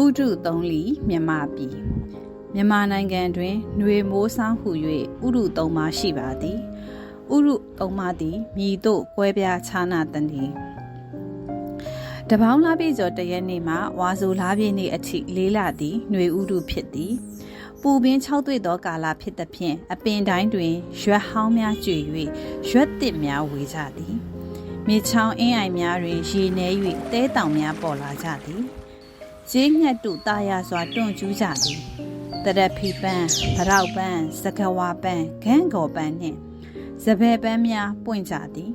ဥဒုသုံးလီမြန်မာပြည်မြန်မာနိုင်ငံတွင်ຫນွေမိုးဆောင်ဟု၍ဥဒုသုံးပါးရှိပါသည်ဥဒုသုံးပါးသည်မြည်သို့ကွဲပြားခြားနာတည်းတပေါင်းလားပြည့်ကျော်တရက်နေ့မှာဝါဆိုလားပြည့်နေ့အထိလေးလာသည်ຫນွေဥဒုဖြစ်သည်ပူပင်6တွေ့သောကာလဖြစ်သဖြင့်အပင်တိုင်းတွင်ရွက်ဟောင်းများကျွေ၍ရွက်သစ်များဝေကြသည်မြေချောင်းအင်းအိုင်များတွင်ရေနှဲ၍တဲတောင်များပေါ်လာကြသည်ကျေးငှက်တုတာယာစွာတွန့်ကျူးကြသည်တရက်ဖီပန်းဗရောက်ပန်းစကဝါပန်းဂန့်ကော်ပန်းနှင့်စပယ်ပန်းများပွင့်ကြသည်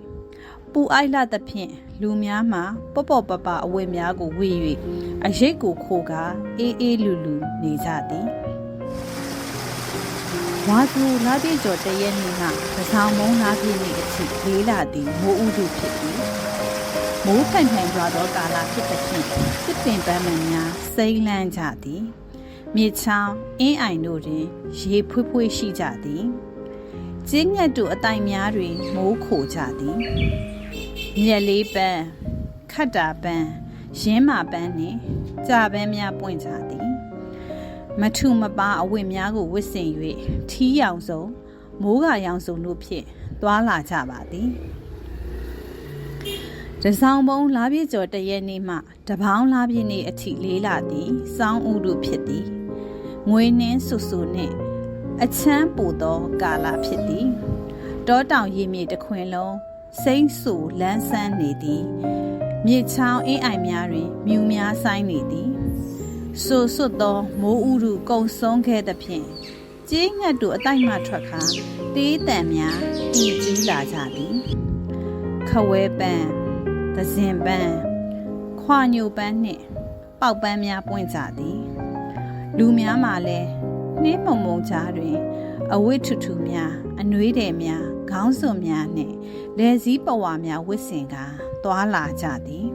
ပူအိုက်လာသဖြင့်လူများမှပေါ့ပေါ့ပပအဝတ်များကိုဝေ၍အရိတ်ကိုခိုကာအေးအေးလူလူနေကြသည်ဝါသူလာပြည့်ကျော်တရက်နေ့ကပဆောင်မုံလာပြည့်နေ့အထိလေးလာသည်မိုးဥဒုဖြစ်သည်မိုးဖန်ဖန်ရွာသောကာလဖြစ်သဖြင့်စစ်ပင်ပန်းမှန်များစိမ့်လန်းကြသည်မြေချောင်းအင်းအိုင်တို့တွင်ရေဖွေးဖွေးရှိကြသည်ကျင်းငှက်တို့အတိုင်များတွင်မိုးခိုကြသည်မြက်လေးပန်းခတ်တာပန်းရင်းမာပန်းနှင့်ကြာပန်းများပွင့်ကြသည်မထုမပါအဝတ်များကိုဝတ်ဆင်၍ထီးရောင်စုံမိုးကရောင်စုံတို့ဖြင့်သွာလာကြပါသည်တဆောင်ပုံးလားပြည့်ကျော်တရက်နေ့မှတပေါင်းလားပြည့်နေ့အထိလေးလာသည်စောင်းဥဒုဖြစ်သည်ငွေနှင်းဆူဆူနှင့်အချမ်းပူသောကာလဖြစ်သည်တောတောင်ရေမြေတစ်ခွင်လုံးစိမ့်ဆူလန်းဆန်းနေသည်မြေချောင်းအင်းအိုင်များတွင်မြူများဆိုင်နေသည်ဆူဆွတ်သောမိုးဥဒုကုံဆုံးခဲ့သဖြင့်ကျေးငှက်တို့အတိုက်မှထွက်ခါတေးတံများတည်ကြည်လာကြသည်ခဝဲပန်းသဇင်ပန်းခွာညိုပန်းနှင့်ပေါက်ပန်းများပွင့်ကြသည်လူများမှလည်းနှင်းမုံမုံကြားတွင်အဝတ်ထူထူများအနှွေးတယ်များခေါင်းစွပ်များနှင့်လယ်စည်းပဝါများဝတ်ဆင်ကာသွာလာကြသည်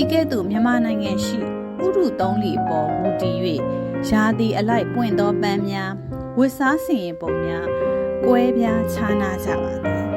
ဤကဲ့သို့မြန်မာနိုင်ငံရှိဥဒုသုံးလီပေါ်မူတည်၍ရာသီအလိုက်ပွင့်သောပန်းများဝတ်စားဆင်ရင်ပုံများကွဲပြားခြားနာကြပါသည်